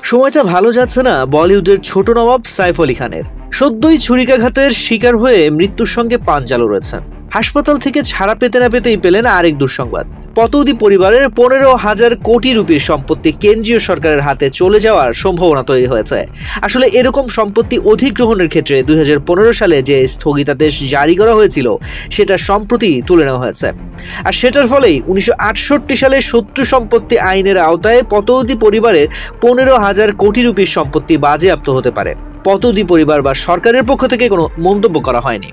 সময়টা ভালো যাচ্ছে না বলিউডের ছোট নবাব সাইফ আলী খানের। সদ্যই ছুরিকাঘাতের শিকার হয়ে মৃত্যুর সঙ্গে পাঞ্জালো রয়েছেন। হাসপাতাল থেকে ছাড়া পেতে না পেতেই পেলেন আরেক দুঃসংবাদ। পতৌদি পরিবারের 15,000 কোটি রুপির সম্পত্তি কেন্দ্রীয় সরকারের হাতে চলে যাওয়ার সম্ভাবনা তৈরি হয়েছে। আসলে এরকম সম্পত্তি অধিগ্রহণের ক্ষেত্রে 2015 সালে যে স্থগিতাদেশ জারি করা হয়েছিল সেটা সম্প্রতি তুলে নেওয়া হয়েছে। আর সেটার ফলেই 1968 সালে শত্রু সম্পত্তি আইনের আওতায় পতৌদি পরিবারের 15,000 কোটি রুপির সম্পত্তি বাজেয়াপ্ত হতে পারে। পতৌদি পরিবার বা সরকারের পক্ষ থেকে কোনো মন্তব্য করা হয়নি।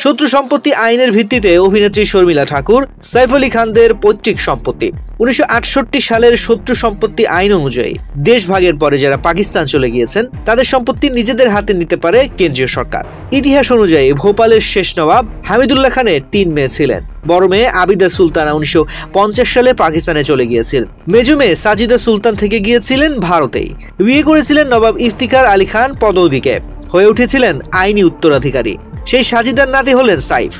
শত্রু সম্পত্তি আইনের ভিত্তিতে অভিনেত্রী শর্মিলা ঠাকুর, সাইফ আলী খানদের পৈতৃক সম্পত্তি। 1968 সালের শত্রু সম্পত্তি আইন অনুযায়ী দেশভাগের পরে যারা পাকিস্তান চলে গিয়েছেন তাদের সম্পত্তি নিজেদের হাতে নিতে পারে কেন্দ্রীয় সরকার। ইতিহাস অনুযায়ী ভোপালের শেষ নবাব হামিদুল্লাহ খানের 3 মেয়ে ছিলেন। বড় মেয়ে আবিদা সুলতানা 1950 সালে পাকিস্তানে চলে গিয়েছিলেন। মেজো মেয়ে সাজিদা সুলতান থেকে গিয়েছিলেন ভারতেই। বিয়ে করেছিলেন নবাব ইফতিখার আলী খান পদৌদিকে, হয়ে উঠেছিলেন আইনি উত্তরাধিকারী। সেই সাজিদার নাতি হলেন সাইফ।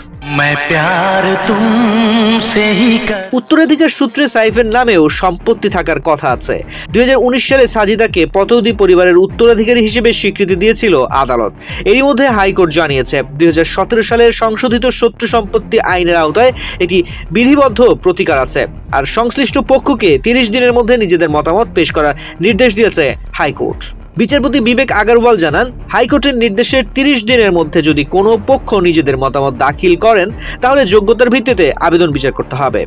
উত্তরাধিকার সূত্রে সাইফের নামেও সম্পত্তি থাকার কথা আছে। 2019 সালে সাজিদাকে পতৌদি পরিবারের উত্তরাধিকারী হিসেবে স্বীকৃতি দিয়েছিল আদালত। এরই মধ্যে হাইকোর্ট জানিয়েছে 2017 সালের সংশোধিত শত্রু সম্পত্তি আইনের আওতায় একটি বিধিবদ্ধ প্রতিকার আছে। আর সংশ্লিষ্ট পক্ষকে 30 দিনের মধ্যে নিজেদের মতামত পেশ করার নির্দেশ দিয়েছে হাইকোর্ট। বিচারপতি বিবেক আগারওয়াল জানান, হাইকোর্টের নির্দেশের 30 দিনের মধ্যে যদি কোনো পক্ষ নিজেদের মতামত দাখিল করেন তাহলে যোগ্যতার ভিত্তিতে আবেদন বিচার করতে হবে।